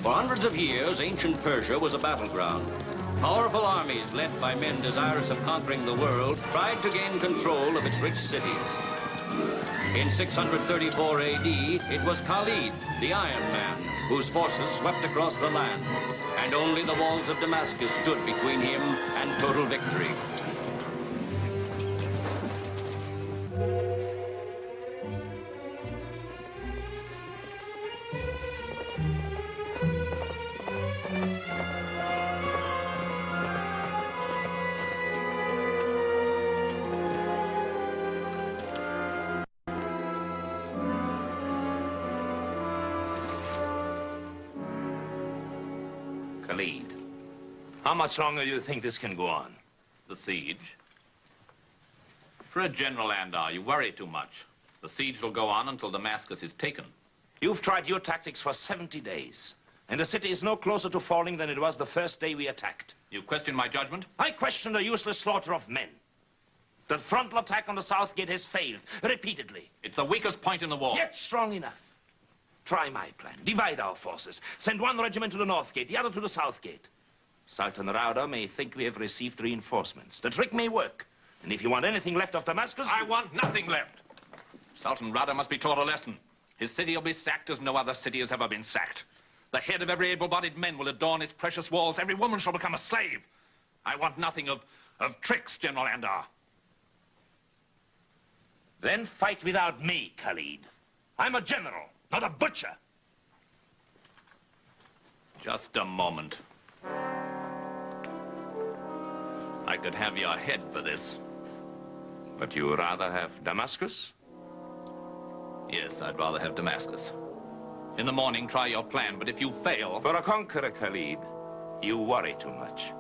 For hundreds of years, ancient Persia was a battleground. Powerful armies, led by men desirous of conquering the world, tried to gain control of its rich cities. In 634 AD, it was Khalid, the Iron Man, whose forces swept across the land, and only the walls of Damascus stood between him and total victory. Khalid, how much longer do you think this can go on? The siege? For a General Andar, you worry too much. The siege will go on until Damascus is taken. You've tried your tactics for 70 days, and the city is no closer to falling than it was the first day we attacked. You question my judgment? I question the useless slaughter of men. The frontal attack on the south gate has failed, repeatedly. It's the weakest point in the war. Yet strong enough. Try my plan. Divide our forces. Send one regiment to the north gate, the other to the south gate. Sultan Rauda may think we have received reinforcements. The trick may work. And if you want anything left of Damascus... I want nothing left. Sultan Rauda must be taught a lesson. His city will be sacked as no other city has ever been sacked. The head of every able-bodied man will adorn its precious walls. Every woman shall become a slave. I want nothing of tricks, General Andar. Then fight without me, Khalid. I'm a general, not a butcher. Just a moment. I could have your head for this. But you would rather have Damascus? Yes, I'd rather have Damascus. In the morning, try your plan, but if you fail... For a conqueror, Khalid, you worry too much.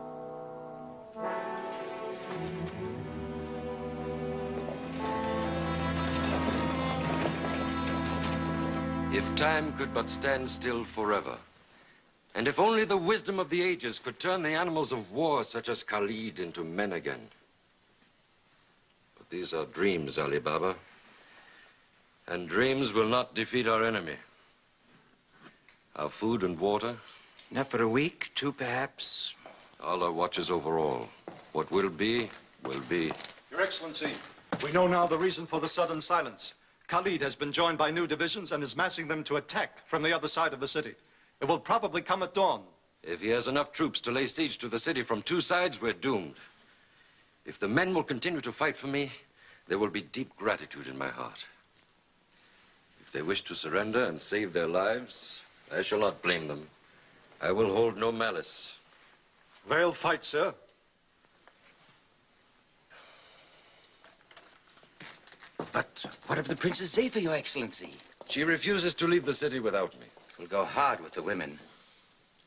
If time could but stand still forever, and if only the wisdom of the ages could turn the animals of war such as Khalid into men again. But these are dreams, Ali Baba, and dreams will not defeat our enemy. Our food and water? Enough for a week, two perhaps. Allah watches over all. What will be, will be. Your Excellency, we know now the reason for the sudden silence. Khalid has been joined by new divisions and is massing them to attack from the other side of the city. It will probably come at dawn. If he has enough troops to lay siege to the city from two sides, we're doomed. If the men will continue to fight for me, there will be deep gratitude in my heart. If they wish to surrender and save their lives, I shall not blame them. I will hold no malice. They'll fight, sir. But what of the Princess Zephyr, Your Excellency? She refuses to leave the city without me. We'll go hard with the women.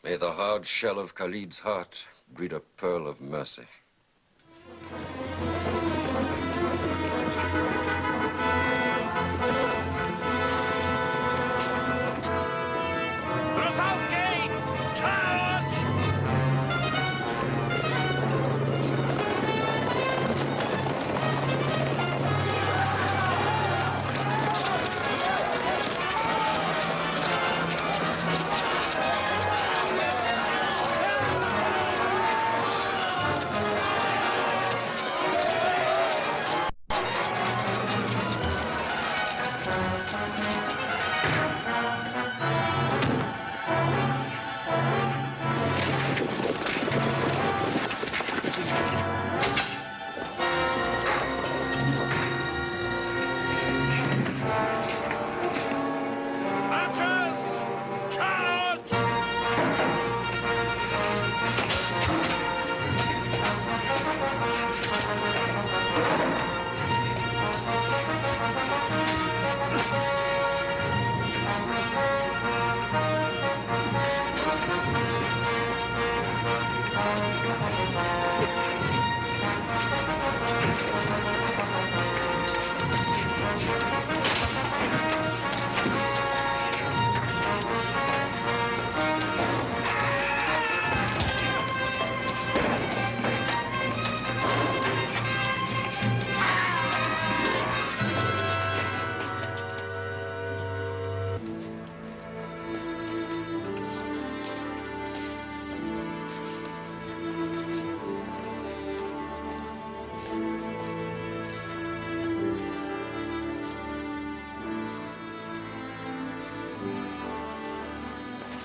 May the hard shell of Khalid's heart breed a pearl of mercy. The south gate! Charge!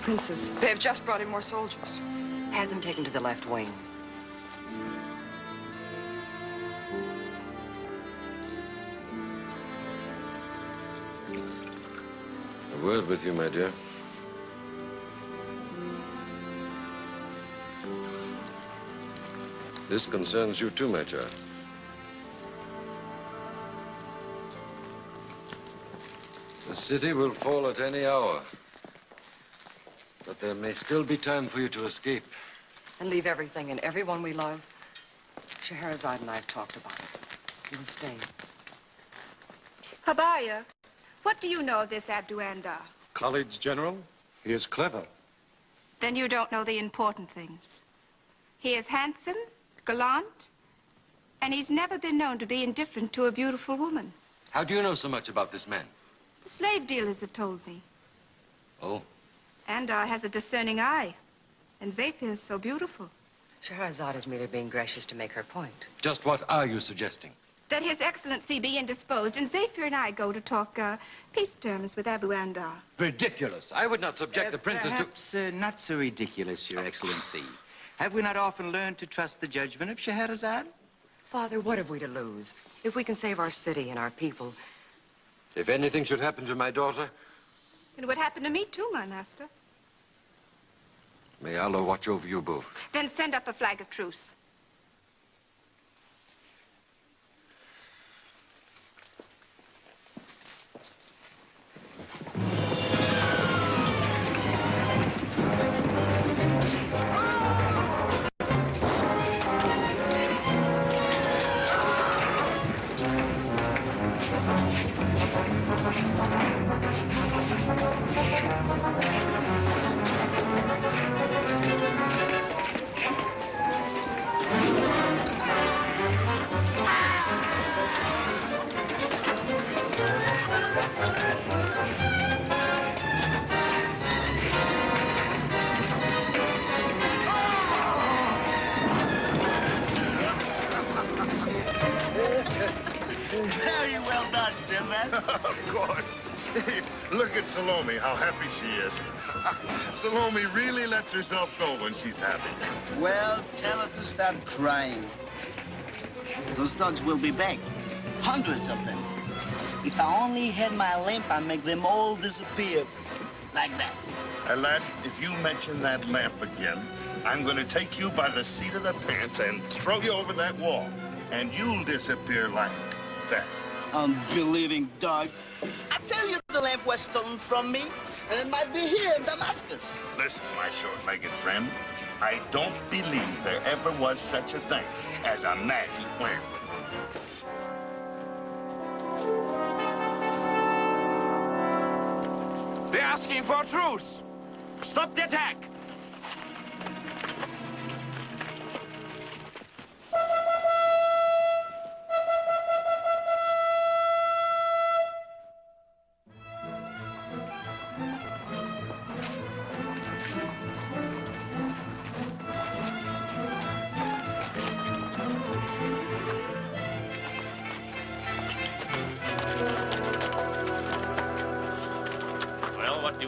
Princess, they have just brought in more soldiers. Have them taken to the left wing. A word with you, my dear. This concerns you too, my child. The city will fall at any hour. But there may still be time for you to escape. And leave everything and everyone we love. Scheherazade and I have talked about it. You will stay. Habaya, what do you know of this Abduandar? Khalid's general? He is clever. Then you don't know the important things. He is handsome, gallant, and he's never been known to be indifferent to a beautiful woman. How do you know so much about this man? The slave dealers have told me. Oh? Andar has a discerning eye, and Zafir is so beautiful. Scheherazade is merely being gracious to make her point. Just what are you suggesting? That His Excellency be indisposed, and Zafir and I go to talk peace terms with Abu Andar. Ridiculous. I would not subject the princess Perhaps not so ridiculous, Your Excellency. Have we not often learned to trust the judgment of Scheherazade? Father, what have we to lose? If we can save our city and our people. If anything should happen to my daughter, It would happen to me too, my master. may Allah watch over you both. Then send up a flag of truce. Very well done, Sinbad. Of course. Look at Salome, how happy she is. Salome really lets herself go when she's happy. Well, tell her to start crying. Those dogs will be back. Hundreds of them. If I only had my lamp, I'd make them all disappear. Like that. And lad, if you mention that lamp again, I'm going to take you by the seat of the pants and throw you over that wall. And you'll disappear like that. Unbelieving dog. I tell you the lamp was stolen from me, and it might be here in Damascus. Listen, my short-legged friend, I don't believe there ever was such a thing as a magic lamp. They're asking for a truce. Stop the attack.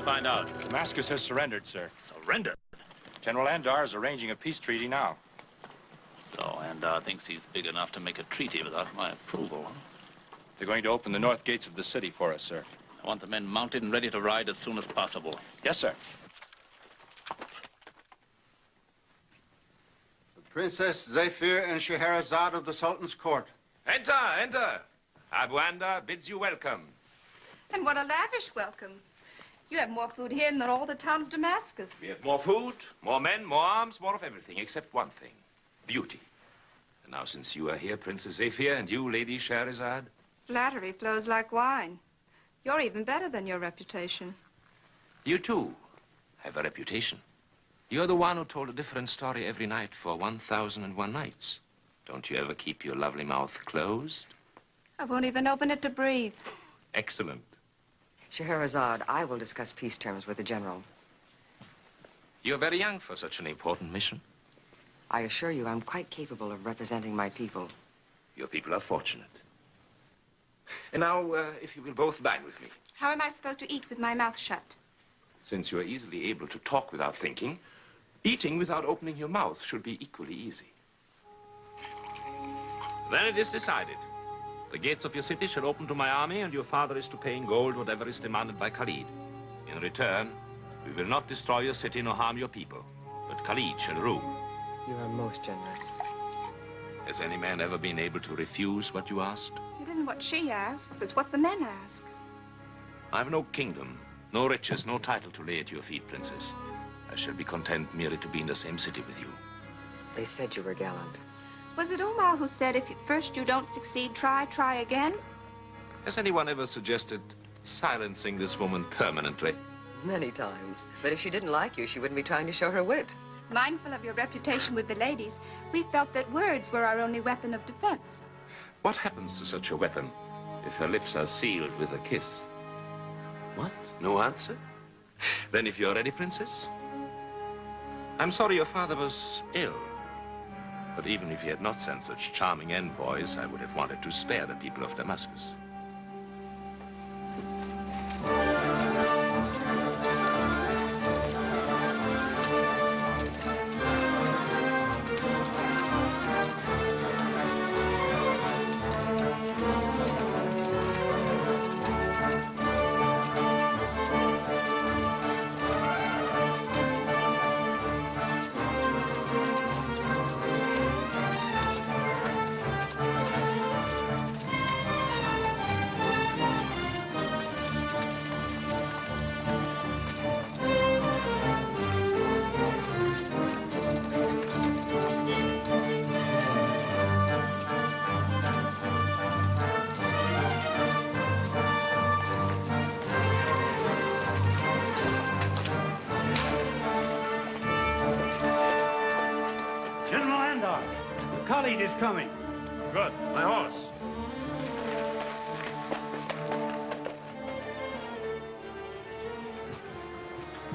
Find out. Damascus has surrendered, sir. Surrendered? General Andar is arranging a peace treaty now. So Andar thinks he's big enough to make a treaty without my approval, huh? They're going to open the north gates of the city for us, sir. I want the men mounted and ready to ride as soon as possible. Yes, sir. The Princess Zafir and Scheherazade of the Sultan's court. Enter, enter. Abu Andar bids you welcome. And what a lavish welcome. You have more food here than all the town of Damascus. We have more food, more men, more arms, more of everything, except one thing. Beauty. And now, since you are here, Princess Zafir, and you, Lady Scheherazade. Flattery flows like wine. You're even better than your reputation. You, too, have a reputation. You're the one who told a different story every night for 1,001 nights. Don't you ever keep your lovely mouth closed? I won't even open it to breathe. Excellent. Scheherazade, I will discuss peace terms with the general. You're very young for such an important mission. I assure you I'm quite capable of representing my people. Your people are fortunate. And now, if you will both dine with me. How am I supposed to eat with my mouth shut? Since you are easily able to talk without thinking, eating without opening your mouth should be equally easy. Then it is decided. The gates of your city shall open to my army, and your father is to pay in gold whatever is demanded by Khalid. In return, we will not destroy your city nor harm your people, but Khalid shall rule. You are most generous. Has any man ever been able to refuse what you asked? It isn't what she asks, it's what the men ask. I have no kingdom, no riches, no title to lay at your feet, Princess. I shall be content merely to be in the same city with you. They said you were gallant. Was it Omar who said, if at first you don't succeed, try again? Has anyone ever suggested silencing this woman permanently? Many times. But if she didn't like you, she wouldn't be trying to show her wit. Mindful of your reputation with the ladies, we felt that words were our only weapon of defense. What happens to such a weapon if her lips are sealed with a kiss? What? No answer? Then if you're ready, Princess? I'm sorry your father was ill. But even if he had not sent such charming envoys, I would have wanted to spare the people of Damascus. Khalid is coming. Good. My horse.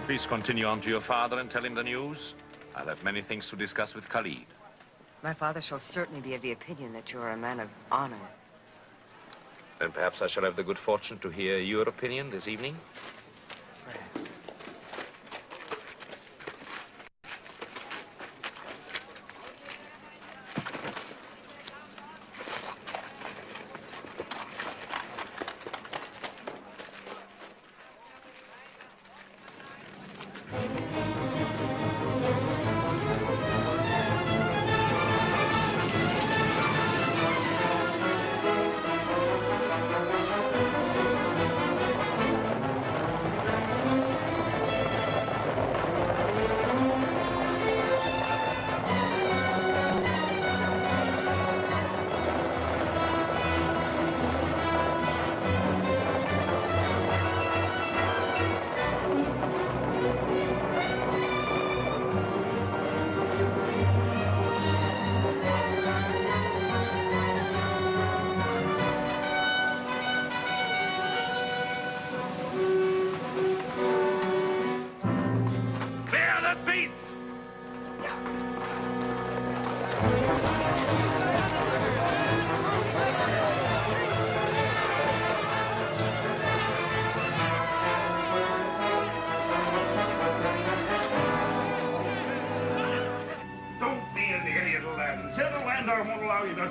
Please continue on to your father and tell him the news. I'll have many things to discuss with Khalid. My father shall certainly be of the opinion that you are a man of honor. Then perhaps I shall have the good fortune to hear your opinion this evening. Perhaps.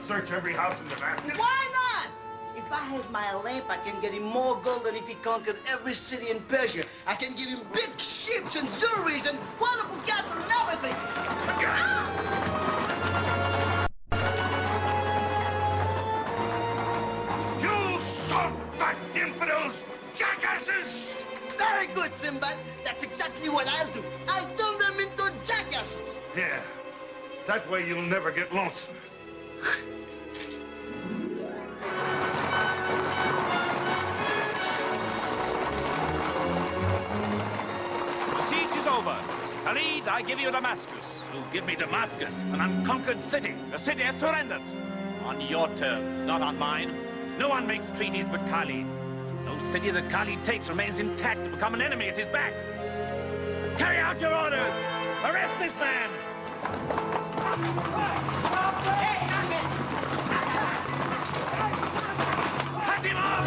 Search every house in Damascus? Why not? If I had my lamp, I can get him more gold than if he conquered every city in Persia. I can give him big ships and jewelries and wonderful castles and everything. You salt-backed infidels! Jackasses! Very good, Sinbad. That's exactly what I'll do. I'll turn them into jackasses. Yeah. That way you'll never get lonesome. The siege is over. Khalid, I give you Damascus. You give me Damascus, an unconquered city. The city has surrendered. On your terms, not on mine. No one makes treaties but Khalid. No city that Khalid takes remains intact to become an enemy at his back. Carry out your orders. Arrest this man. Cut him off!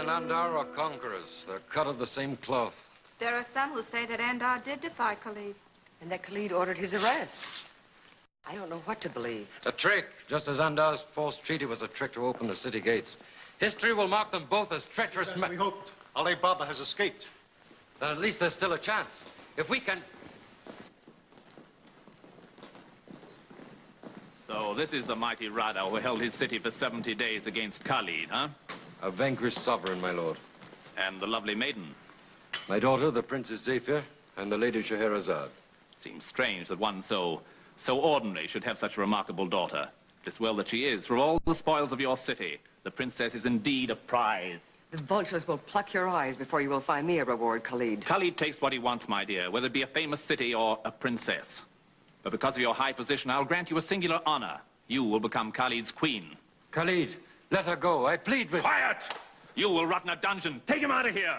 and Andar are conquerors. They're cut of the same cloth. There are some who say that Andar did defy Khalid. And that Khalid ordered his arrest. I don't know what to believe. A trick, just as Andar's false treaty was a trick to open the city gates. History will mark them both as treacherous men. As we hoped, Ali Baba has escaped. Then at least there's still a chance. If we can... So this is the mighty Rada who held his city for 70 days against Khalid, huh? A vanquished sovereign, my lord. And the lovely maiden. My daughter, the Princess Zafir, and the Lady Scheherazade. Seems strange that one so ordinary should have such a remarkable daughter. It is well that she is. For all the spoils of your city, the princess is indeed a prize. The vultures will pluck your eyes before you will find me a reward, Khalid. Khalid takes what he wants, my dear, whether it be a famous city or a princess. But because of your high position, I'll grant you a singular honor. You will become Khalid's queen. Khalid, let her go. I plead with... Quiet! You will rot in a dungeon. Take him out of here!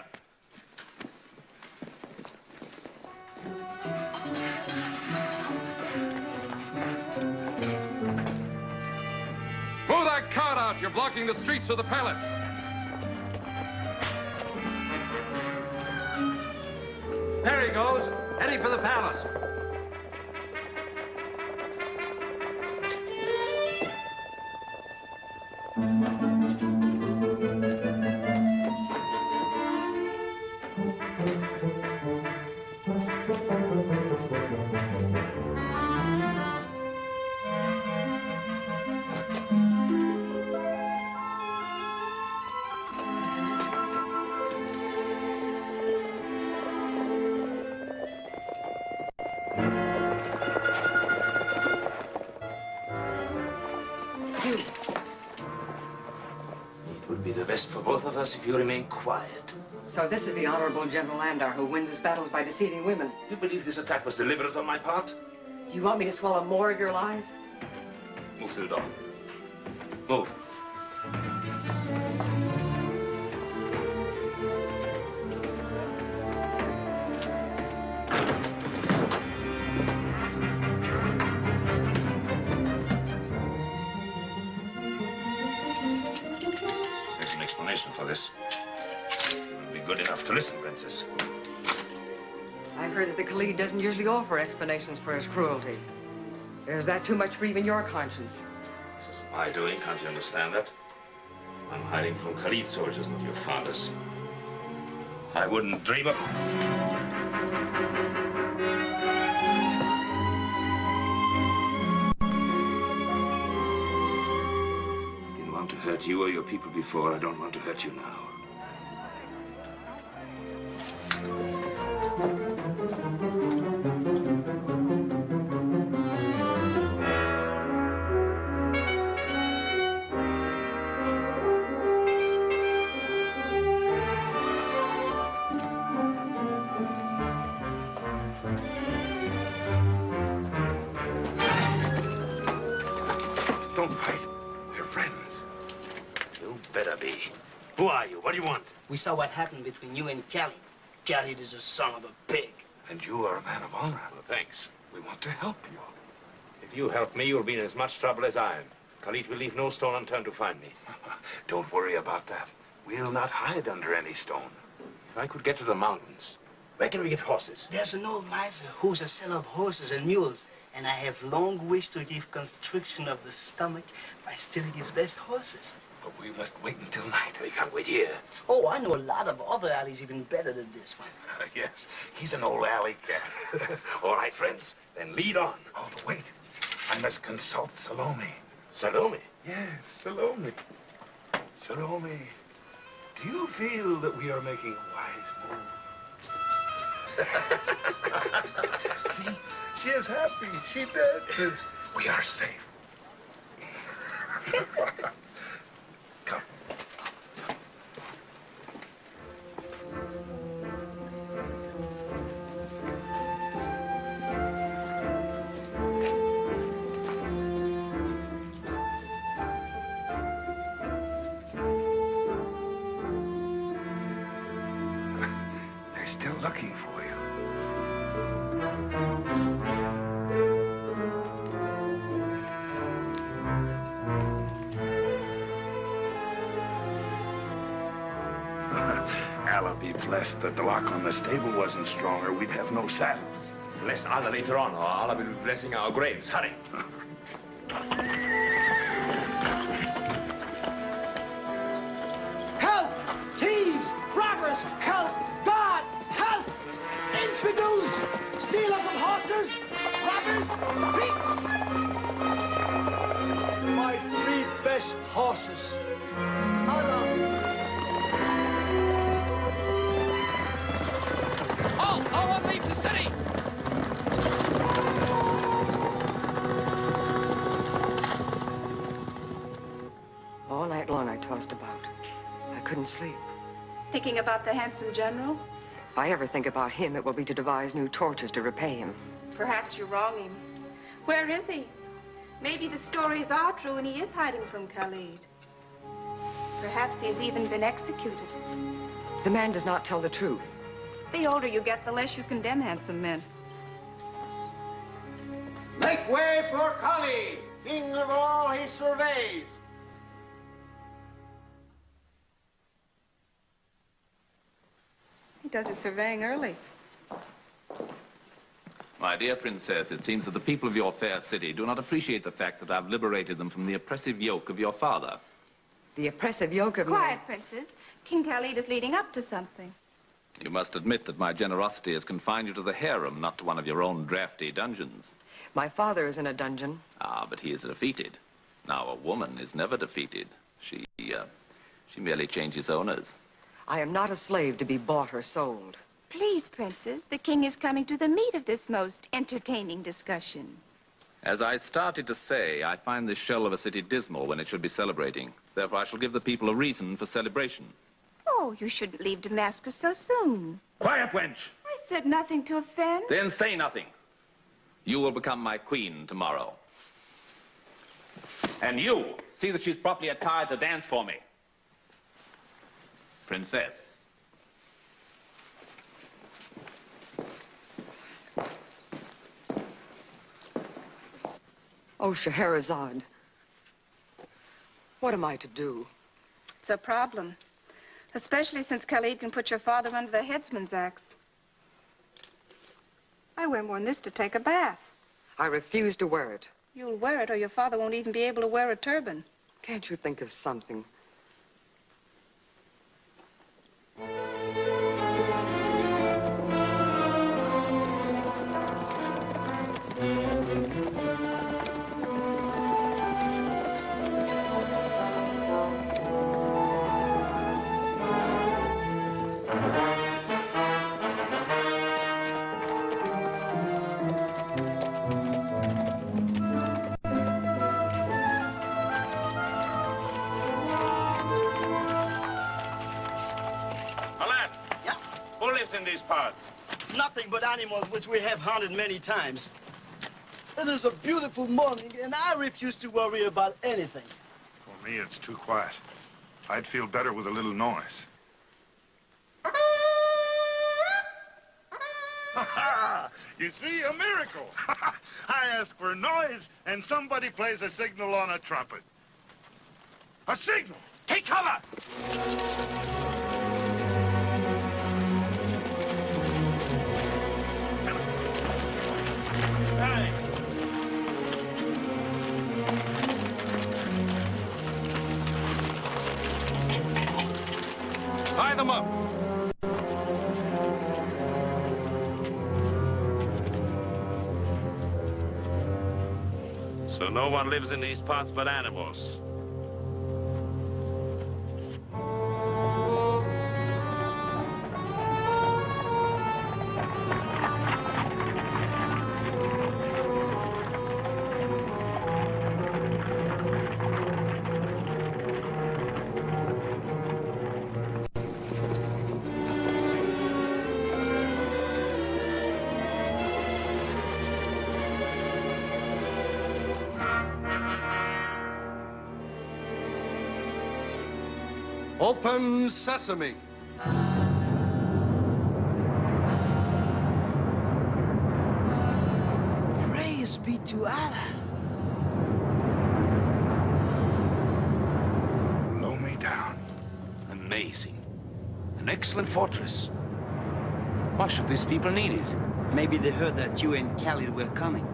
Move that cart out! You're blocking the streets of the palace. There he goes, heading for the palace. For both of us if you remain quiet. So this is the Honorable General Andar who wins his battles by deceiving women. You believe this attack was deliberate on my part? Do you want me to swallow more of your lies? Move through the door. Move. For this. You will be good enough to listen, Princess. I've heard that the Khalid doesn't usually offer explanations for his cruelty. Is that too much for even your conscience? This is my doing, can't you understand that? I'm hiding from Khalid soldiers, not your father's. I wouldn't dream of... To hurt you or your people before, I don't want to hurt you now. Don't fight. We're friends. Better be. Who are you? What do you want? We saw what happened between you and Khalid. Khalid is a son of a pig. And you are a man of honor. Well, thanks. We want to help you. If you help me, you'll be in as much trouble as I am. Khalid will leave no stone unturned to find me. Don't worry about that. We'll not hide under any stone. If I could get to the mountains, where can we get horses? There's an old miser who's a seller of horses and mules, and I have long wished to give constriction of the stomach by stealing his best horses. But we must wait until night. We can't wait here. Oh, I know a lot of other alleys even better than this one. Yes, he's an old alley cat. All right, friends, then lead on. Oh, but wait. I must consult Salome. Salome? Yes, Salome. Salome, do you feel that we are making wise moves? See, she is happy. She dances. We are safe. Come. They're still looking for you. Allah be blessed that the lock on the stable wasn't stronger, we'd have no saddles. Bless Allah later on, or Allah will be blessing our graves. Hurry. Help! Thieves! Robbers! Help! God! Help! Infidels! Stealers of horses! Robbers! Thieves! My 3 best horses. Allah! Halt! No one leaves the city! All night long I tossed about. I couldn't sleep. Thinking about the handsome general? If I ever think about him, it will be to devise new tortures to repay him. Perhaps you're wronging. Where is he? Maybe the stories are true and he is hiding from Khalid. Perhaps he's even been executed. The man does not tell the truth. The older you get, the less you condemn handsome men. Make way for Khalid, king of all he surveys. He does his surveying early. My dear princess, it seems that the people of your fair city do not appreciate the fact that I've liberated them from the oppressive yoke of your father. The oppressive yoke of Quiet, Princess. King Khalid is leading up to something. You must admit that my generosity has confined you to the harem, not to one of your own drafty dungeons. My father is in a dungeon. Ah, but he is defeated. Now, a woman is never defeated. She merely changes owners. I am not a slave to be bought or sold. Please, Princess, the king is coming to the meat of this most entertaining discussion. As I started to say, I find this shell of a city dismal when it should be celebrating. Therefore, I shall give the people a reason for celebration. Oh, you shouldn't leave Damascus so soon. Quiet, wench! I said nothing to offend. Then say nothing. You will become my queen tomorrow. And you, see that she's properly attired to dance for me. Princess. Oh, Scheherazade. What am I to do? It's a problem. Especially since Khalid can put your father under the headsman's axe. I wear more than this to take a bath. I refuse to wear it. You'll wear it or your father won't even be able to wear a turban. Can't you think of something? In these parts? Nothing but animals which we have hunted many times. It is a beautiful morning, and I refuse to worry about anything. For me, it's too quiet. I'd feel better with a little noise. You see, a miracle. I ask for noise, and somebody plays a signal on a trumpet. A signal! Take cover! Hey. Tie them up. So no one lives in these parts but animals. Open sesame. Praise be to Allah. Blow me down. Amazing. An excellent fortress. Why should these people need it? Maybe they heard that you and Khalid were coming.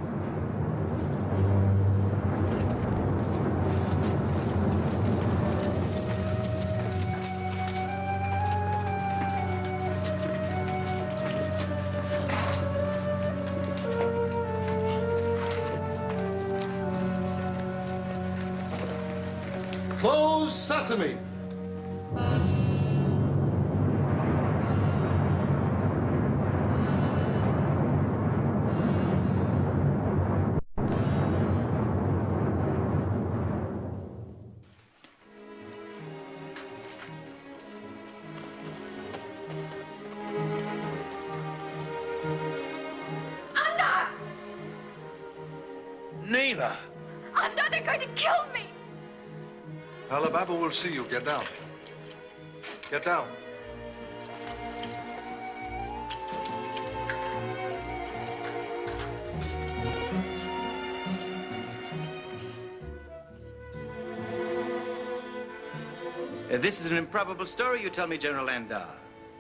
Close sesame. Neela! Anna, they're going to kill me! Alibaba will see you. Get down. Get down. This is an improbable story you tell me, General Andar.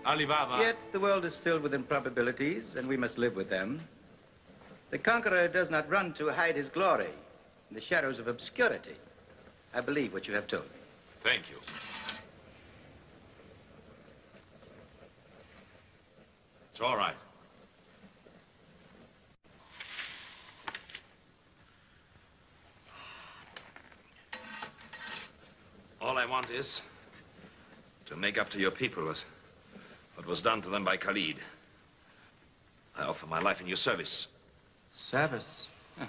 Alibaba. Yet the world is filled with improbabilities, and we must live with them. The conqueror does not run to hide his glory in the shadows of obscurity. I believe what you have told me. Thank you. It's all right. All I want is to make up to your people what was done to them by Khalid. I offer my life in your service. Service? Huh.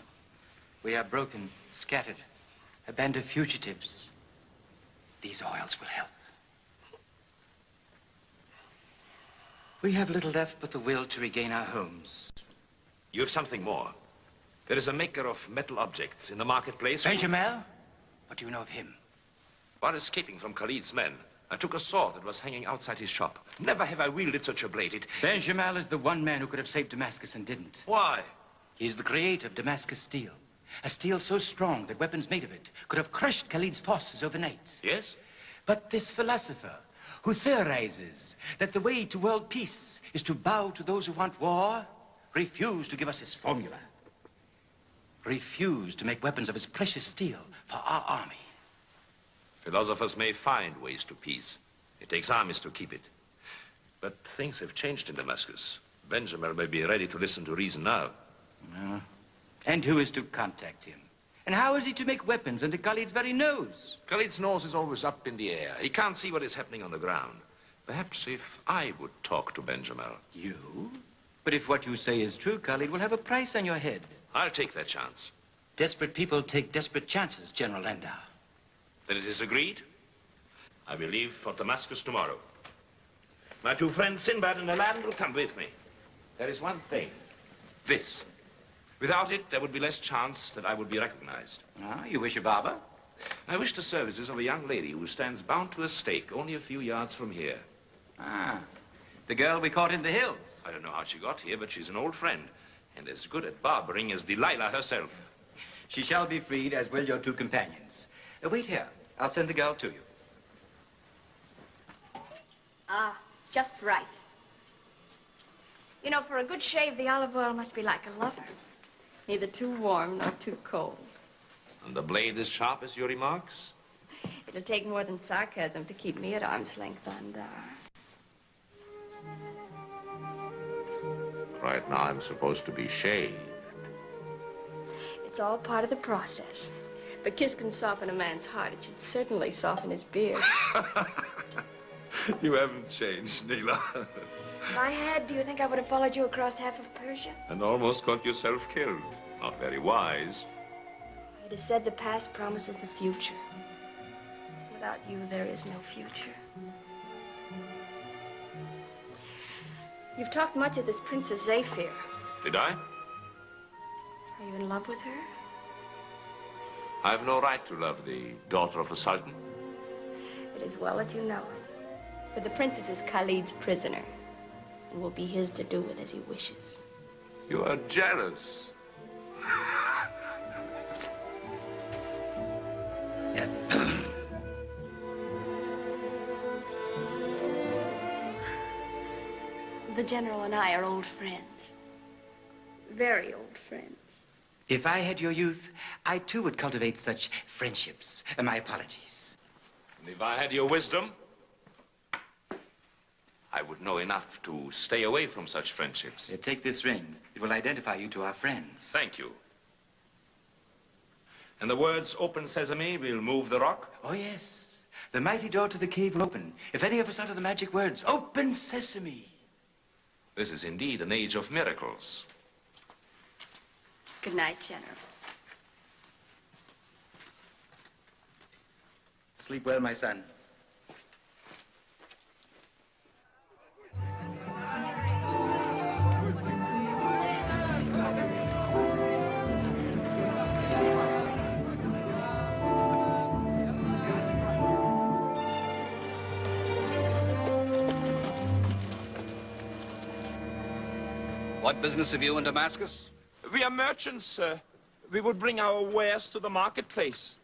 We are broken, scattered, a band of fugitives. These oils will help. We have little left but the will to regain our homes. You have something more. There is a maker of metal objects in the marketplace. Benjamin? What do you know of him? While escaping from Khalid's men, I took a sword that was hanging outside his shop. Never have I wielded such a blade. Benjamin is the one man who could have saved Damascus and didn't. Why? He's the creator of Damascus steel. A steel so strong that weapons made of it could have crushed Khalid's forces overnight. Yes? But this philosopher who theorizes that the way to world peace is to bow to those who want war, refused to give us his formula. Refused to make weapons of his precious steel for our army. Philosophers may find ways to peace. It takes armies to keep it. But things have changed in Damascus. Benjamin may be ready to listen to reason now. And who is to contact him? And how is he to make weapons under Khalid's very nose? Khalid's nose is always up in the air. He can't see what is happening on the ground. Perhaps if I would talk to Benjamin. You? But if what you say is true, Khalid will have a price on your head. I'll take that chance. Desperate people take desperate chances, General Landau. Then it is agreed. I will leave for Damascus tomorrow. My two friends, Sinbad and Alan, will come with me. There is one thing. This. Without it, there would be less chance that I would be recognized. Ah, you wish a barber? I wish the services of a young lady who stands bound to a stake only a few yards from here. Ah, the girl we caught in the hills. I don't know how she got here, but she's an old friend and as good at barbering as Delilah herself. She shall be freed, as will your two companions. Wait here. I'll send the girl to you. Ah, just right. You know, for a good shave, the olive oil must be like a lover. Neither too warm nor too cold. And the blade as sharp as your remarks? It'll take more than sarcasm to keep me at arm's length, Andar. Right now, I'm supposed to be shaved. It's all part of the process. If a kiss can soften a man's heart, it should certainly soften his beard. You haven't changed, Neela. If I had, do you think I would have followed you across half of Persia? And almost got yourself killed. Not very wise. It is said the past promises the future. Without you, there is no future. You've talked much of this Princess Zafir. Did I? Are you in love with her? I have no right to love the daughter of a sultan. It is well that you know it. For the princess is Khalid's prisoner and will be his to do with as he wishes. You are jealous. The General and I are old friends. Very old friends. If I had your youth, I too would cultivate such friendships. My apologies. And if I had your wisdom, I would know enough to stay away from such friendships. Take this ring. It will identify you to our friends. Thank you. And the words "Open Sesame" will move the rock? Oh, yes. The mighty door to the cave will open if any of us utter the magic words, "Open Sesame." This is indeed an age of miracles. Good night, General. Sleep well, my son. What business have you in Damascus? We are merchants, sir. We would bring our wares to the marketplace.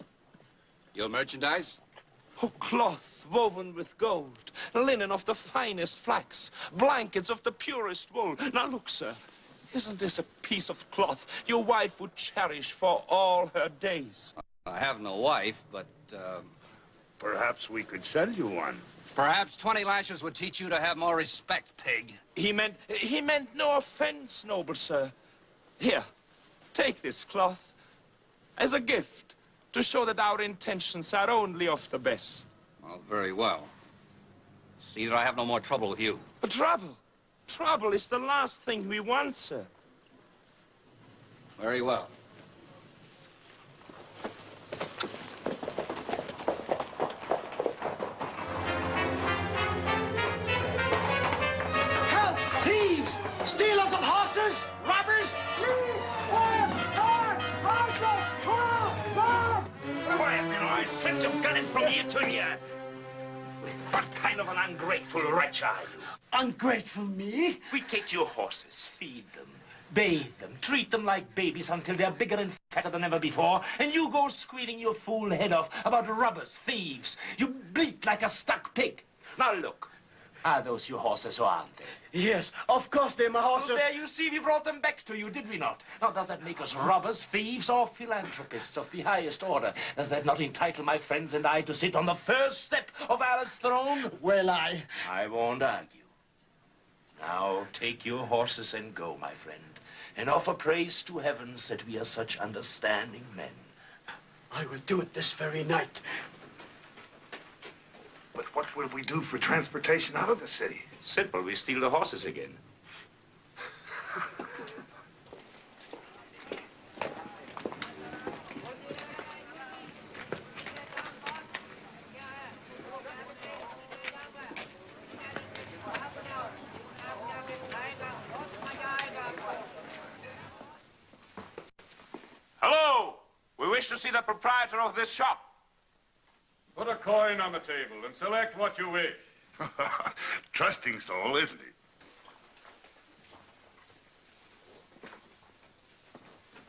Your merchandise? Oh, cloth woven with gold, linen of the finest flax, blankets of the purest wool. Now look, sir, isn't this a piece of cloth your wife would cherish for all her days? I have no wife, but, Perhaps we could sell you one. perhaps 20 lashes would teach you to have more respect, pig. He meant no offense, noble sir. Here, take this cloth as a gift to show that our intentions are only of the best. Well, very well. See that I have no more trouble with you. But trouble? Trouble is the last thing we want, sir. Very well. Help! Thieves! Stealers of horses! Robbers! Quiet, you know, I sent you gunning from here to here. What kind of an ungrateful wretch are you? Ungrateful me? We take your horses, feed them, bathe them, treat them like babies until they're bigger and fatter than ever before, and you go squealing your fool head off about robbers, thieves. You bleat like a stuck pig. Now look, are those your horses or aren't they? Yes, of course they're my horses. Well, there you see, we brought them back to you, did we not? Now, does that make us robbers, thieves, or philanthropists of the highest order? Does that not entitle my friends and I to sit on the first step of Allah's throne? Well, I won't argue. Now, take your horses and go, my friend, and offer praise to heavens that we are such understanding men. I will do it this very night. But what will we do for transportation out of the city? Simple, we steal the horses again. Hello! We wish to see the proprietor of this shop. Put a coin on the table and select what you wish. Trusting soul, isn't he?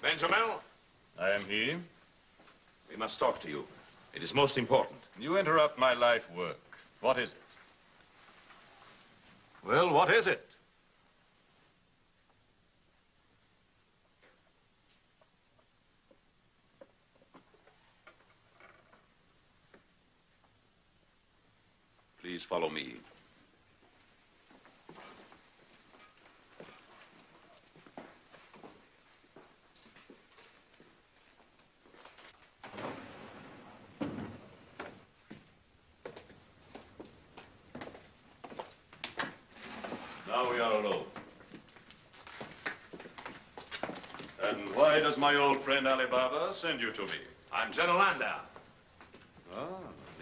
Benjamin? I am he. We must talk to you. It is most important. You interrupt my life work. What is it? Well, what is it? Please follow me. Now we are alone. And why does my old friend Alibaba send you to me? I'm General Landa. Ah,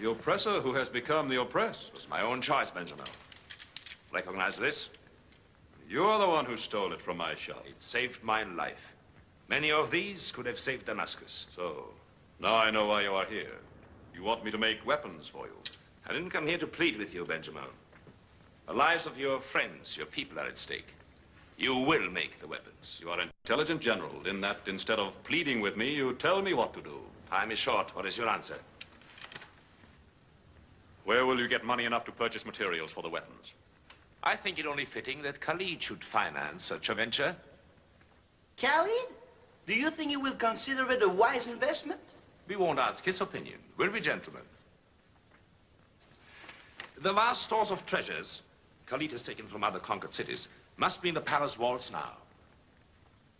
the oppressor who has become the oppressed. It was my own choice, Benjamin. Recognize this? You're the one who stole it from my shop. It saved my life. Many of these could have saved Damascus. So, now I know why you are here. You want me to make weapons for you. I didn't come here to plead with you, Benjamin. The lives of your friends, your people are at stake. You will make the weapons. You are intelligent, General, in that instead of pleading with me, you tell me what to do. Time is short. What is your answer? Where will you get money enough to purchase materials for the weapons? I think it only fitting that Khalid should finance such a venture. Khalid? Do you think he will consider it a wise investment? We won't ask his opinion, will we, gentlemen? The vast stores of treasures Khalid has taken from other conquered cities must be in the palace vaults now.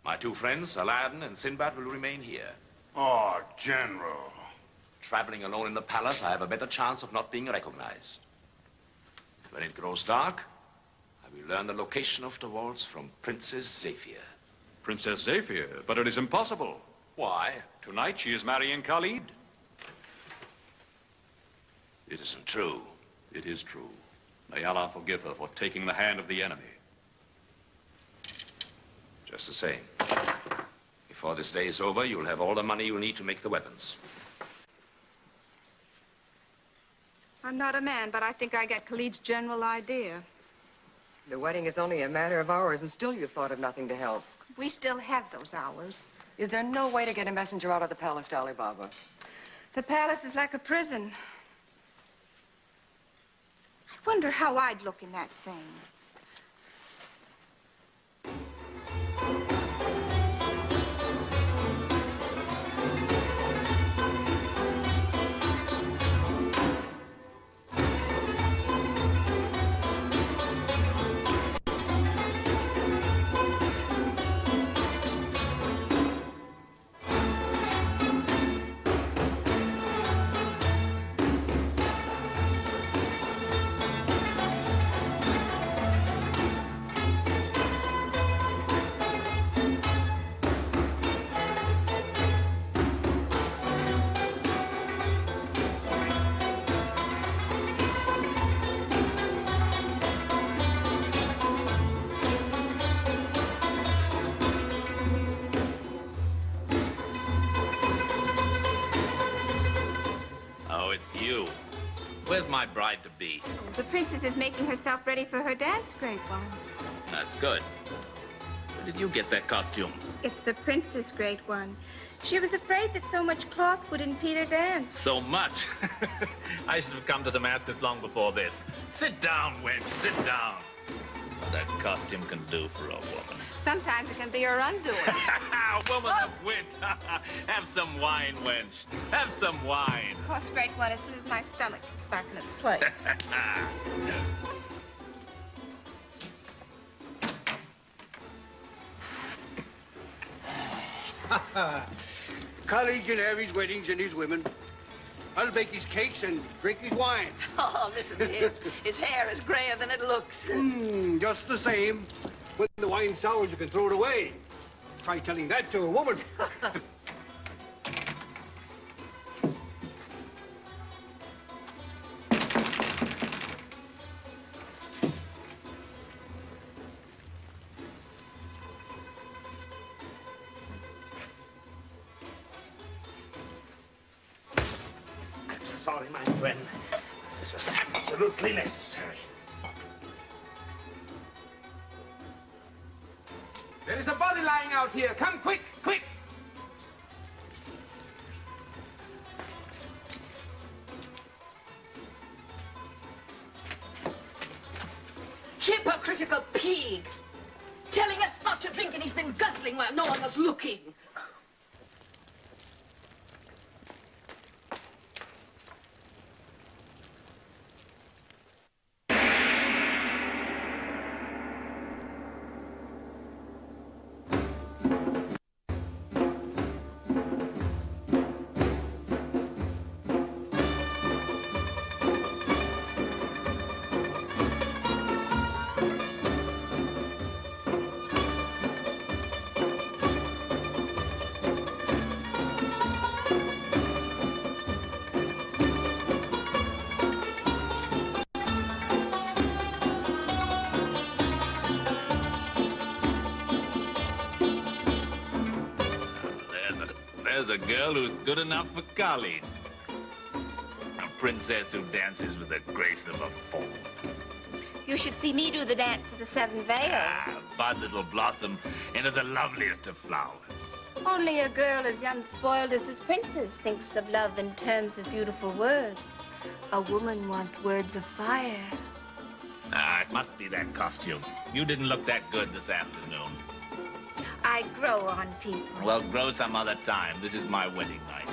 My two friends, Aladdin and Sinbad, will remain here. Oh, General. Traveling alone in the palace, I have a better chance of not being recognized. When it grows dark, I will learn the location of the vaults from Princess Zafir. Princess Zafir? But it is impossible. Why? Tonight she is marrying Khalid. It isn't true. It is true. May Allah forgive her for taking the hand of the enemy. Just the same. Before this day is over, you'll have all the money you'll need to make the weapons. I'm not a man, but I think I get Khalid's general idea. The wedding is only a matter of hours, and still you've thought of nothing to help. We still have those hours. Is there no way to get a messenger out of the palace to Alibaba? The palace is like a prison. I wonder how I'd look in that thing. Where's my bride-to-be? The princess is making herself ready for her dance, Great One. That's good. Where did you get that costume? It's the princess, Great One. She was afraid that so much cloth would impede her dance. So much? I should have come to Damascus long before this. Sit down, wench, sit down. What that costume can do for a woman. Sometimes it can be her undoing. A woman of wit. Have some wine, wench. Have some wine. Of course, Great One, as soon as my stomach gets back in its place. Khalid can have his weddings and his women. I'll bake his cakes and drink his wine. Oh, listen to him. His hair is grayer than it looks. Just the same. When the wine sours, you can throw it away. Try telling that to a woman. Sorry, my friend. This was absolutely necessary. There is a body lying out here. Come quick, quick! Hypocritical pig. Telling us not to drink and he's been guzzling while no one was looking. There's a girl who's good enough for Khalid. A princess who dances with the grace of a fawn. You should see me do the dance of the seven veils. Bud little blossom into the loveliest of flowers. Only a girl as unspoiled as this princess thinks of love in terms of beautiful words. A woman wants words of fire. Ah, it must be that costume. You didn't look that good this afternoon. I grow on people. Well, grow some other time. This is my wedding night.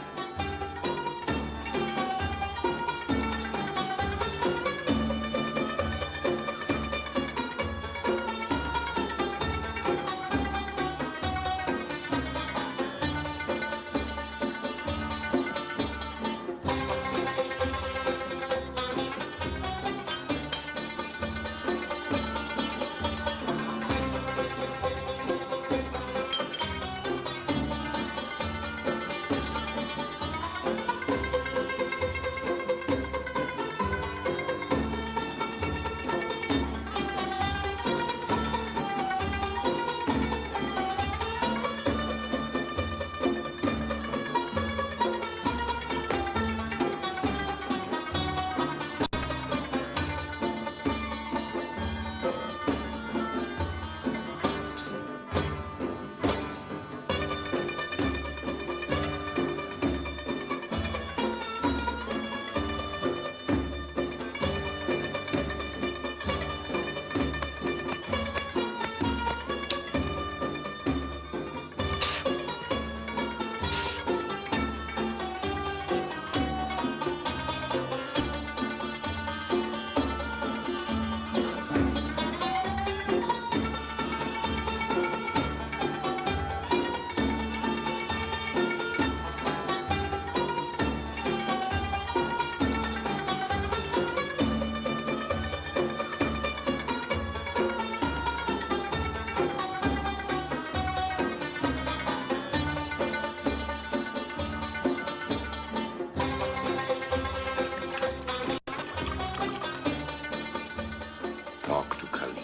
Talk to Khalid.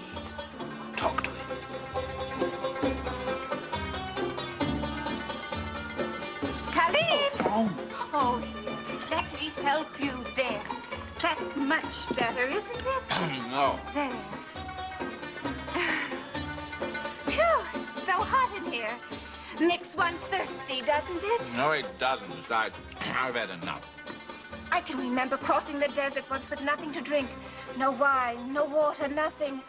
Talk to him. Khalid! Oh, here. Let me help you there. That's much better, isn't it? No. There. Phew, so hot in here. Makes one thirsty, doesn't it? No, it doesn't. Besides, I've had enough. I can remember crossing the desert once with nothing to drink. No wine, no water, nothing.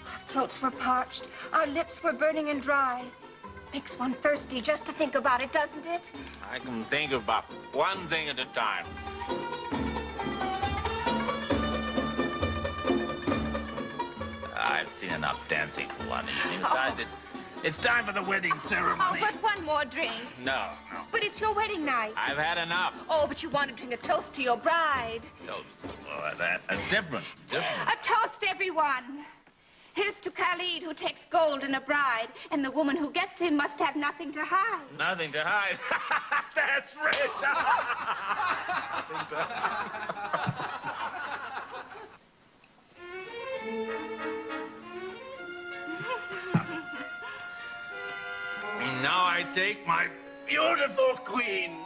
Our throats were parched. Our lips were burning and dry. Makes one thirsty just to think about it, doesn't it? I can think about one thing at a time. I've seen enough dancing for one evening. Besides, it's time for the wedding ceremony. Oh, but one more drink. No, no. But it's your wedding night. I've had enough. Oh, but you want to drink a toast to your bride. Toast. Oh, that's different. Different. A toast, everyone. Here's to Khalid, who takes gold in a bride, and the woman who gets him must have nothing to hide. Nothing to hide. That's rich. Now I take my beautiful queen.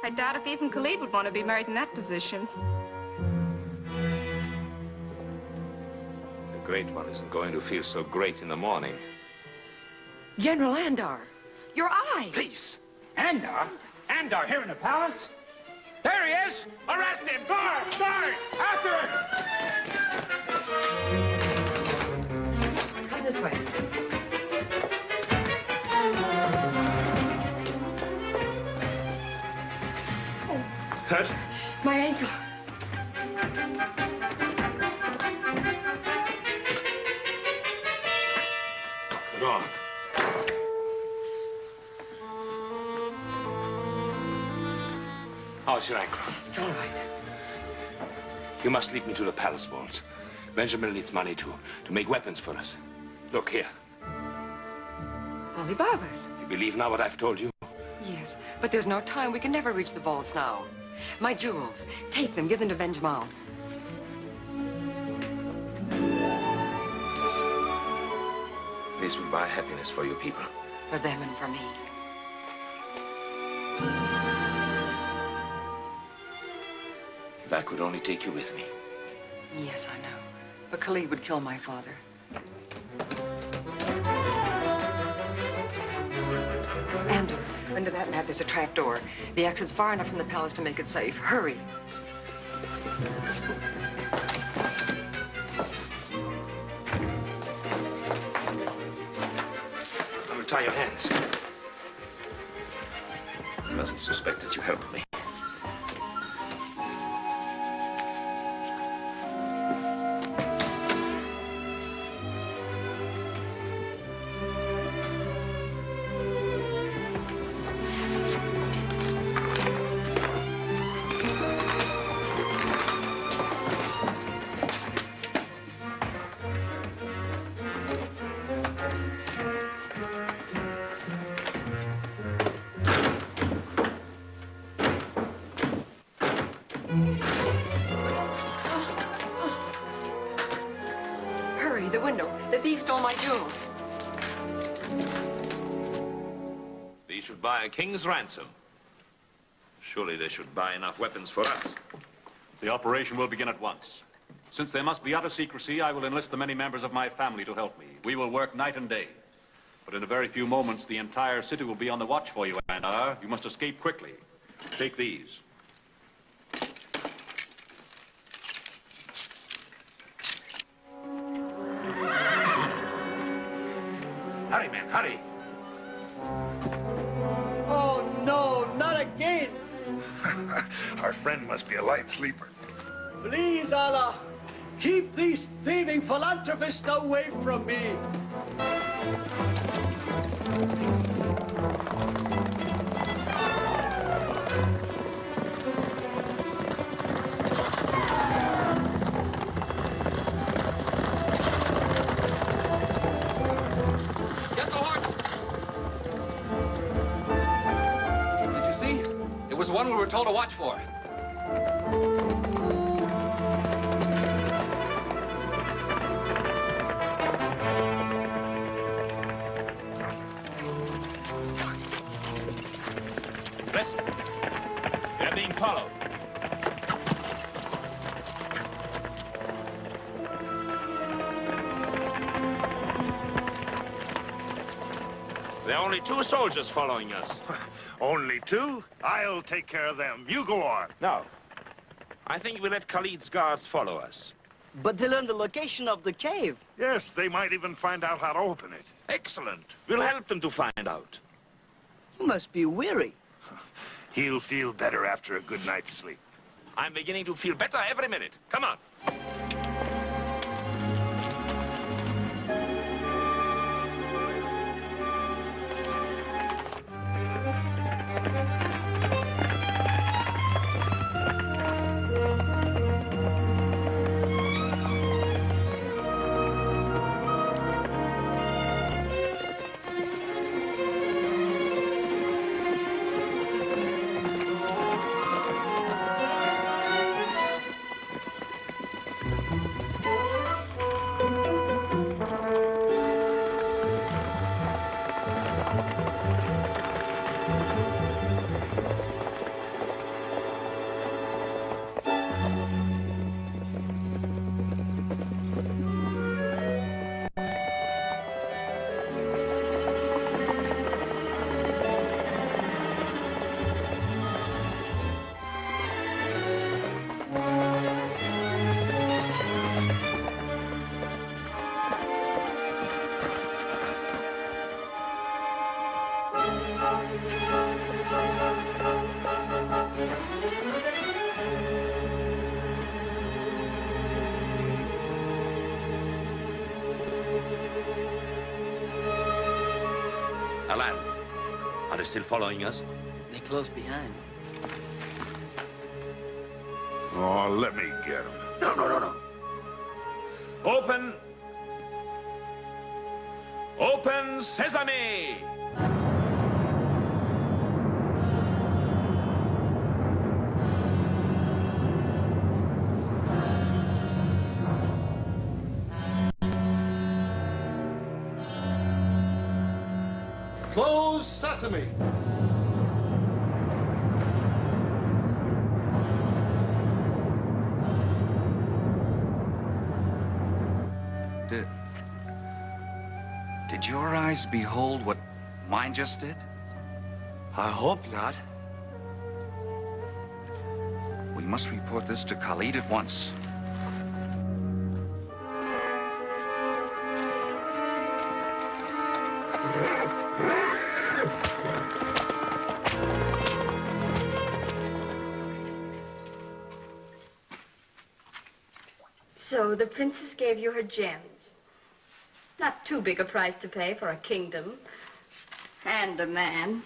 I doubt if even Khalid would want to be married in that position. The great one isn't going to feel so great in the morning. General Andar, your eye. Please. Andar? Andar here in the palace? There he is! Arrest him! Guard! Guard! After him! Come this way. Hurt? My ankle. Sit on. How's your ankle? It's all right. You must lead me to the palace walls. Benjamin needs money to make weapons for us. Look here. Alibaba's. You believe now what I've told you? Yes, but there's no time. We can never reach the vaults now. My jewels. Take them. Give them to Benjamin. This will buy happiness for you people. For them and for me. If I could only take you with me. Yes, I know. But Khalid would kill my father. And under that map, there's a trap door. The exit's far enough from the palace to make it safe. Hurry. I will tie your hands. He mustn't suspect that you helped me. Hurry, the window. The thief stole my jewels. These should buy a king's ransom. Surely they should buy enough weapons for us. The operation will begin at once. Since they must be utter secrecy, I will enlist the many members of my family to help me. We will work night and day. But in a very few moments, the entire city will be on the watch for you, Andar. You must escape quickly. Take these. Hurry, man, hurry. Oh, no, not again. Our friend must be a light sleeper. Please, Allah, keep these thieving philanthropists away from me. Get the horse! Did you see? It was the one we were told to watch for. Listen. They're being followed. There are only 2 soldiers following us. Only 2? I'll take care of them. You go on. No. I think we let Khalid's guards follow us. But they learn the location of the cave. Yes, they might even find out how to open it. Excellent. We'll help them to find out. You must be weary. He'll feel better after a good night's sleep. I'm beginning to feel better every minute. Come on. Alan, are they still following us? They're close behind. Oh, let me get him. No. Open! Open sesame! Close sesame. Did your eyes behold what mine just did? I hope not. We must report this to Khalid at once. So the princess gave you her gems. Not too big a price to pay for a kingdom and a man.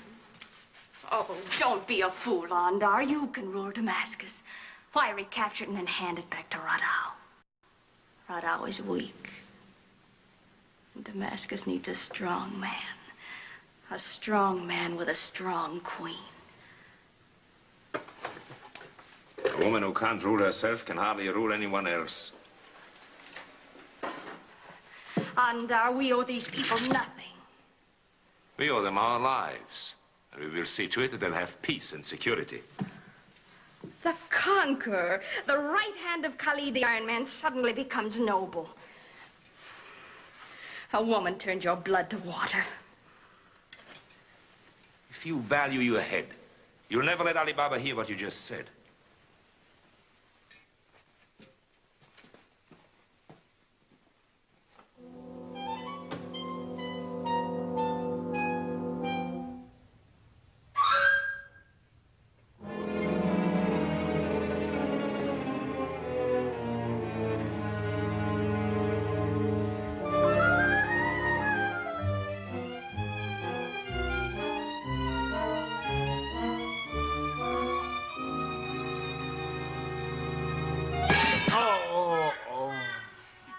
Oh, don't be a fool, Andar. You can rule Damascus. Why recapture it and then hand it back to Radau? Radau is weak. And Damascus needs a strong man. A strong man with a strong queen. A woman who can't rule herself can hardly rule anyone else. Andar, we owe these people nothing. We owe them our lives. And we will see to it that they'll have peace and security. The conqueror, the right hand of Khalid the Iron Man, suddenly becomes noble. A woman turned your blood to water. If you value your head, you'll never let Ali Baba hear what you just said.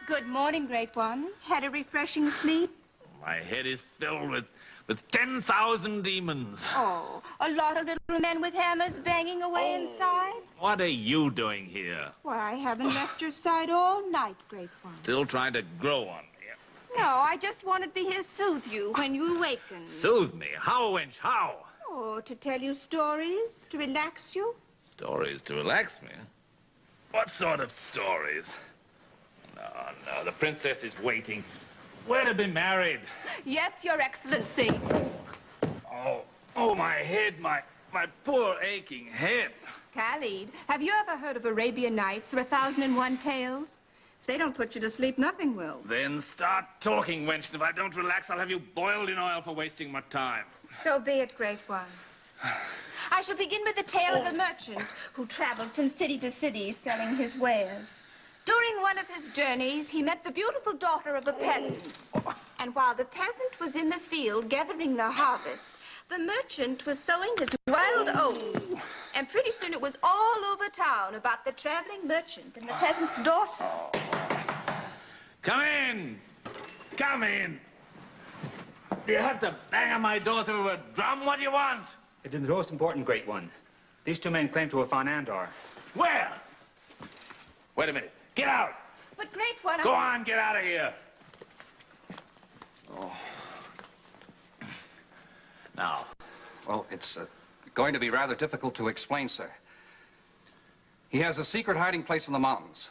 Good morning, Great One. Had a refreshing sleep? My head is filled with 10,000 demons. Oh, a lot of little men with hammers banging away inside? What are you doing here? Why, I haven't left your side all night, Great One. Still trying to grow on me. No, I just wanted to be here to soothe you when you awaken. Soothe me? How, wench, how? Oh, to tell you stories, to relax you. Stories to relax me? What sort of stories? No, the princess is waiting. We're to be married. Yes, Your Excellency. Oh, my head, my poor aching head. Khalid, have you ever heard of Arabian Nights or 1001 Tales? If they don't put you to sleep, nothing will. Then start talking, wench. If I don't relax, I'll have you boiled in oil for wasting my time. So be it, Great One. I shall begin with the tale of the merchant who traveled from city to city selling his wares. During one of his journeys, he met the beautiful daughter of a peasant. And while the peasant was in the field gathering the harvest, the merchant was sowing his wild oats. And pretty soon it was all over town about the traveling merchant and the peasant's daughter. Come in! Come in! Do you have to bang on my door through a drum? What do you want? It is the most important, Great One. These two men claim to have found Andar. Where? Wait a minute. Get out! But, Great One, Go on, get out of here. Now, well, it's going to be rather difficult to explain, sir. He has a secret hiding place in the mountains.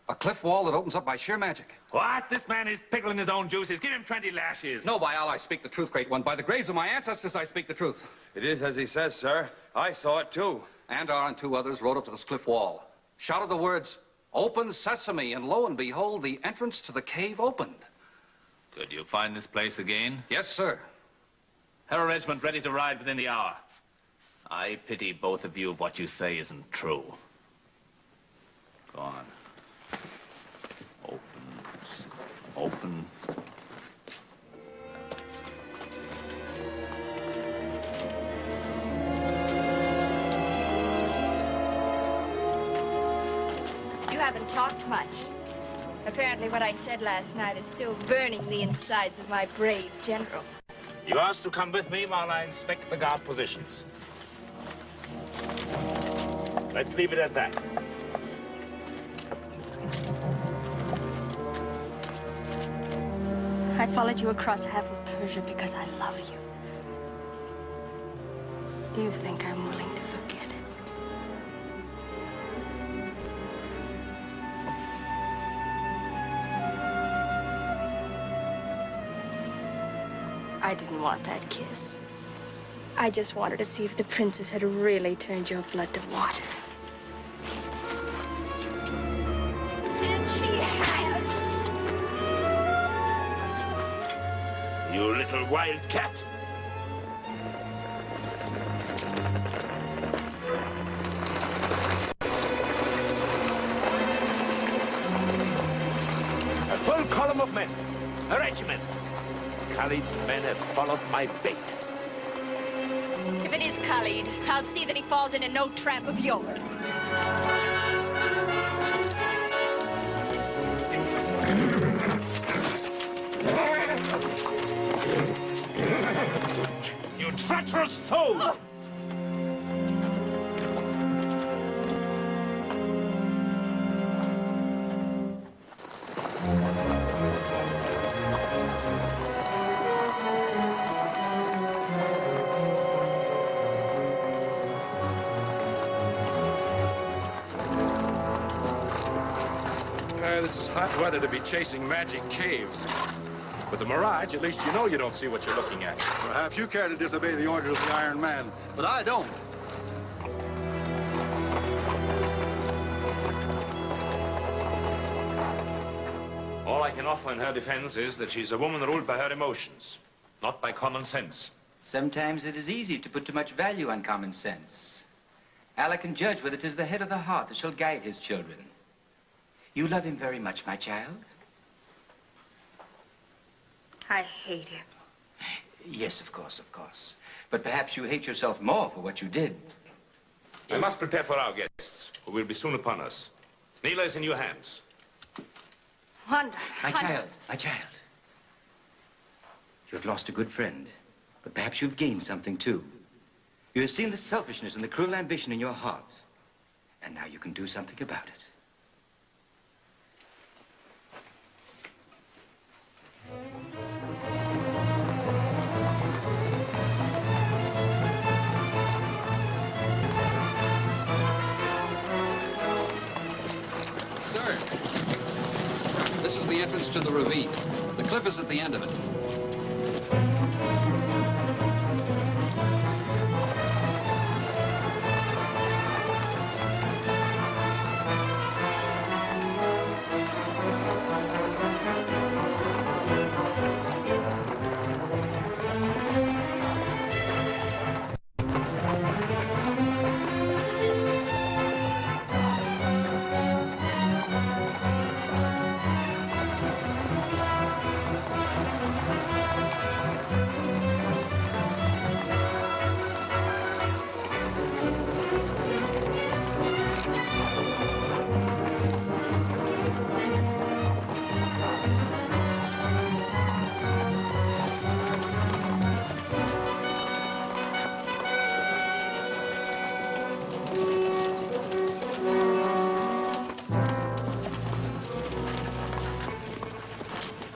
A cliff wall that opens up by sheer magic. What? This man is pickling his own juices. Give him 20 lashes. No, by Allah, I speak the truth, Great One. By the graves of my ancestors, I speak the truth. It is as he says, sir. I saw it, too. Andar and two others rode up to this cliff wall, shouted the words, "Open sesame," and lo and behold, the entrance to the cave opened. Could you find this place again? Yes, sir. Have a regiment ready to ride within the hour. I pity both of you if what you say isn't true. Go on. Open. You haven't talked much. Apparently what I said last night is still burning the insides of my brave general. You asked to come with me while I inspect the guard positions. Let's leave it at that. I followed you across half of Persia because I love you. You think I'm willing to forget it? I didn't want that kiss. I just wanted to see if the princess had really turned your blood to water. And she has! You little wildcat. A full column of men. A regiment. Khalid's men have followed my bait. If it is Khalid, I'll see that he falls into no trap of yours. You treacherous fool! This is hot weather to be chasing magic caves. With the mirage, at least you know you don't see what you're looking at. Perhaps you care to disobey the orders of the Iron Man, but I don't. All I can offer in her defense is that she's a woman ruled by her emotions, not by common sense. Sometimes it is easy to put too much value on common sense. Allah can judge whether it is the head of the heart that shall guide his children. You love him very much, my child? I hate him. Yes, of course, of course. But perhaps you hate yourself more for what you did. I must prepare for our guests, who will be soon upon us. Neela is in your hands. Wanda. My child. You have lost a good friend, but perhaps you've gained something, too. You have seen the selfishness and the cruel ambition in your heart, and now you can do something about it. Sir, this is the entrance to the ravine. The cliff is at the end of it.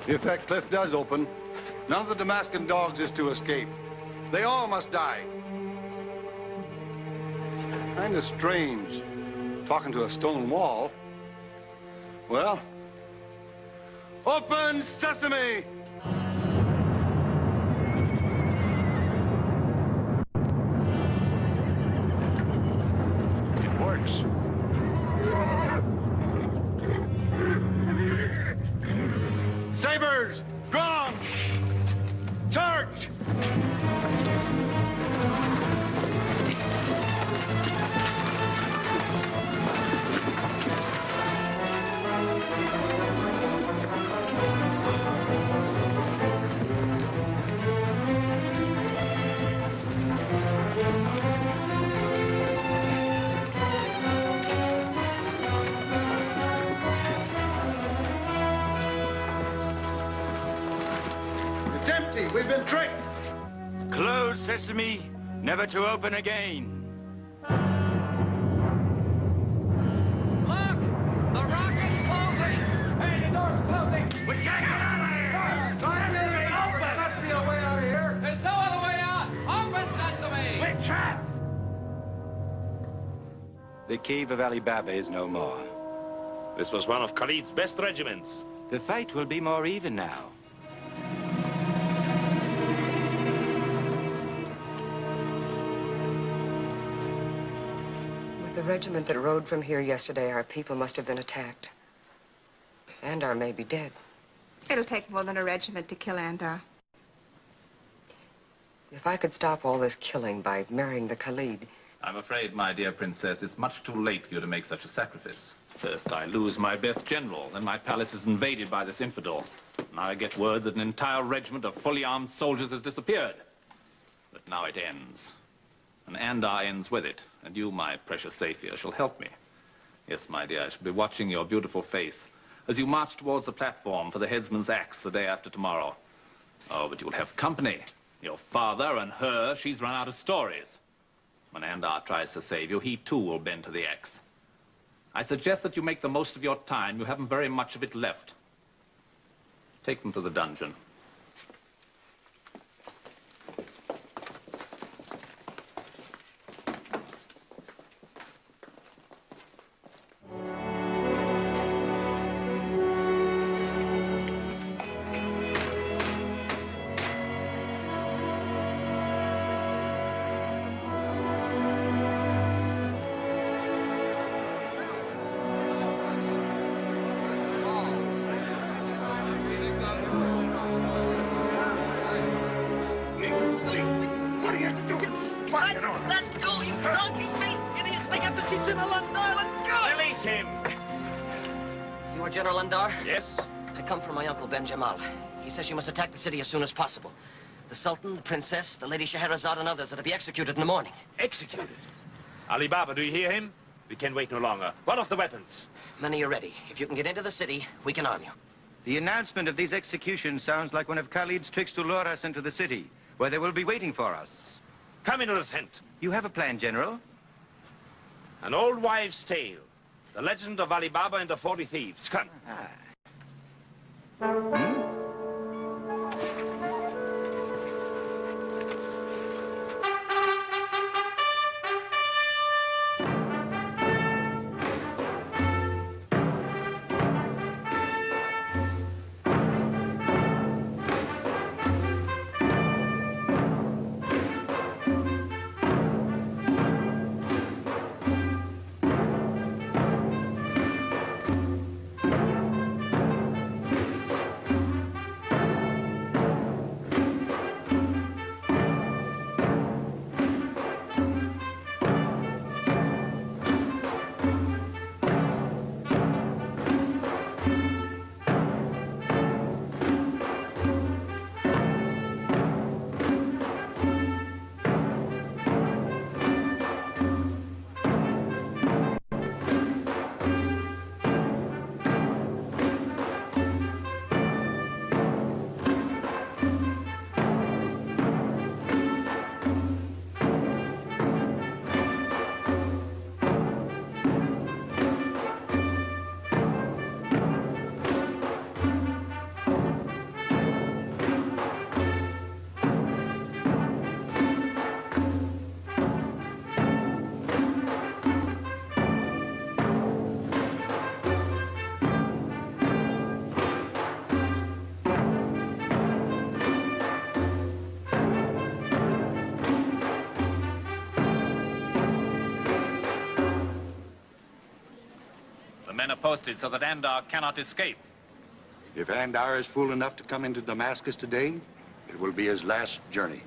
If that cliff does open, none of the Damascus dogs is to escape. They all must die. Kind of strange, talking to a stone wall. Well, open sesame! It works. Sabers, drawn! Charge! It's empty. We've been tricked. Close, sesame, never to open again. Look! The rock is closing! Hey, the door's closing! We can't get out of here! There must be a way out of here. There's no other way out! Open, sesame! We're trapped! The cave of Ali Baba is no more. This was one of Khalid's best regiments. The fight will be more even now. With the regiment that rode from here yesterday, our people must have been attacked. Andar may be dead. It'll take more than a regiment to kill Andar. If I could stop all this killing by marrying the Khalid. I'm afraid, my dear princess, it's much too late for you to make such a sacrifice. First, I lose my best general, then my palace is invaded by this infidel. Now I get word that an entire regiment of fully armed soldiers has disappeared. But now it ends. And Andar ends with it. And you, my precious Zafir, shall help me. Yes, my dear, I shall be watching your beautiful face as you march towards the platform for the headsman's axe the day after tomorrow. Oh, but you'll have company. Your father and her, she's run out of stories. When Andar tries to save you, he too will bend to the axe. I suggest that you make the most of your time. You haven't very much of it left. Take them to the dungeon. Yes? I come from my uncle Ben Jamal. He says you must attack the city as soon as possible. The Sultan, the Princess, the Lady Scheherazade, and others are to be executed in the morning. Executed? Ali Baba, do you hear him? We can wait no longer. What of the weapons? Many are ready. If you can get into the city, we can arm you. The announcement of these executions sounds like one of Khalid's tricks to lure us into the city, where they will be waiting for us. Come into the tent. You have a plan, General? An old wives' tale. The legend of Ali Baba and the 40 thieves. Come. Men are posted so that Andar cannot escape. If Andar is fool enough to come into Damascus today, it will be his last journey.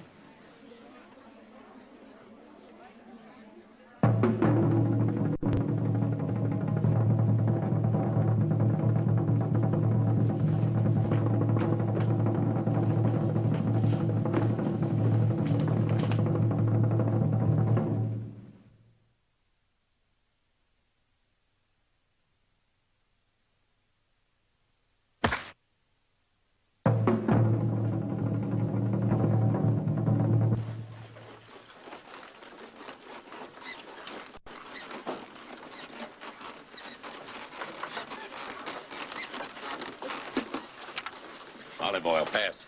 Olive oil, pass.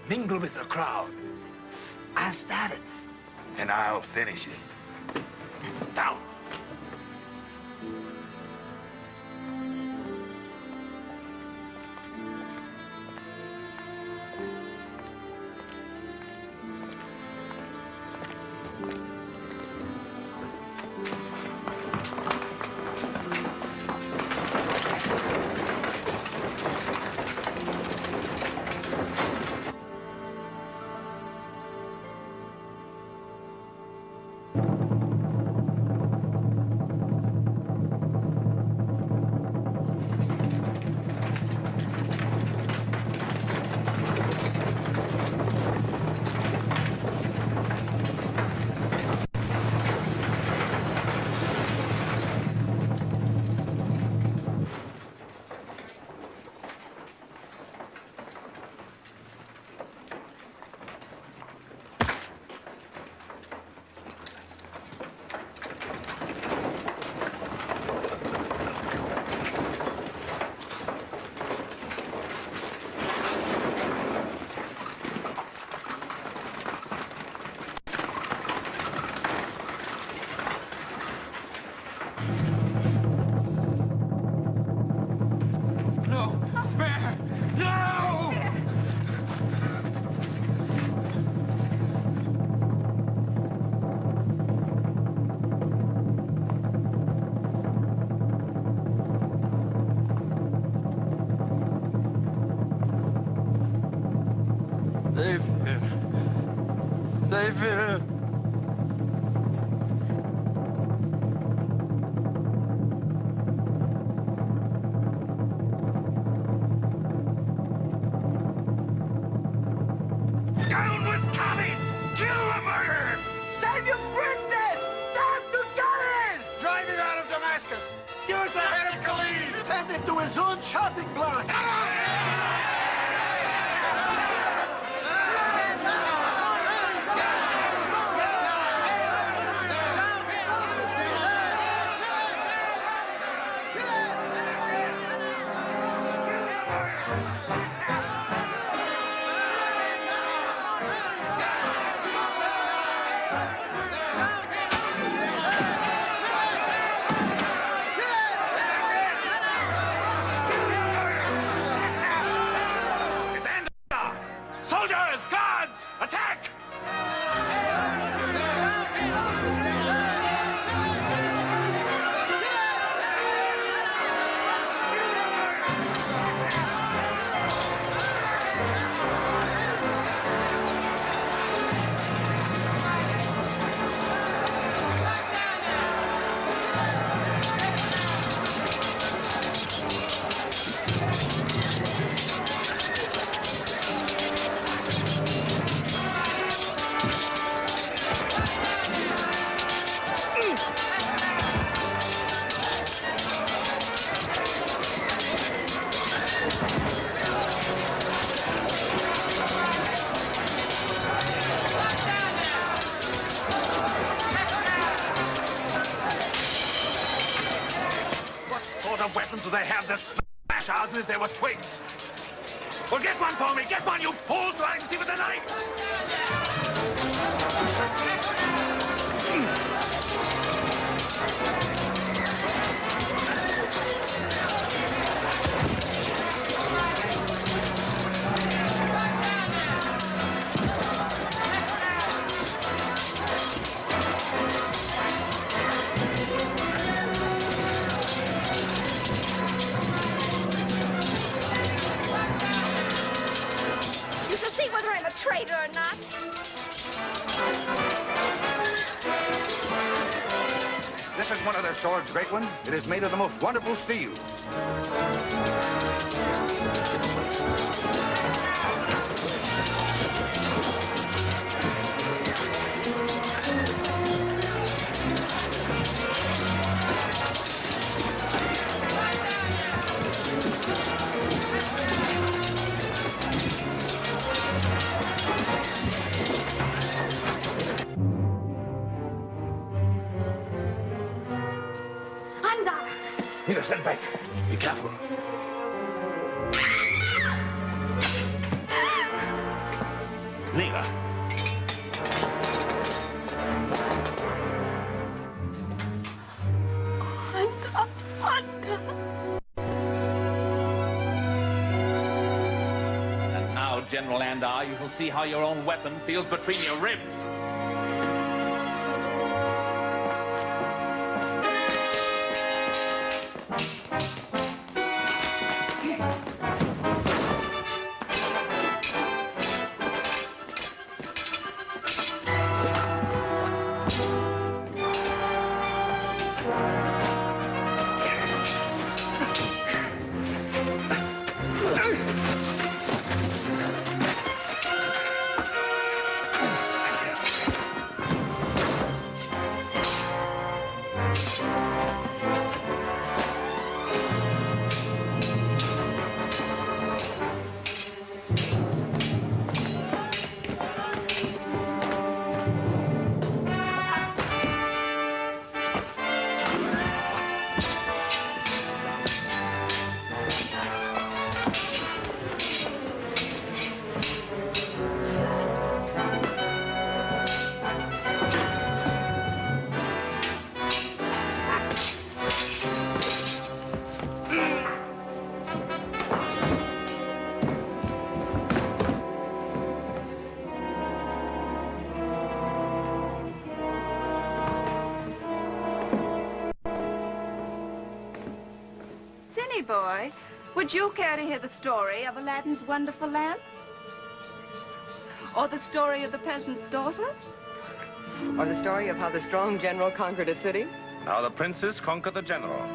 mingle with the crowd. I'll start it, and I'll finish it. Down. Zfir. Down with Khalid! Kill the murderer! Save your princess! Down to Khalid! Drive him out of Damascus! Give us the head of Khalid! Send him to his own chopping block! Soldiers! Guards! Attack! What sort of weapons do they have that smash ours as if they were twigs? Well, get one for me! Get one, you fools, so I can see with the knife! You shall see whether I'm a traitor or not. This is one of their swords, great one. It is made of the most wonderful steel. Nina, stand back. Be careful. Btqniة. And now, General Andar, you will see how your own weapon feels between your ribs. Boy, would you care to hear the story of Aladdin's wonderful lamp? Or the story of the peasant's daughter? Or the story of how the strong general conquered a city? How the princes conquered the general.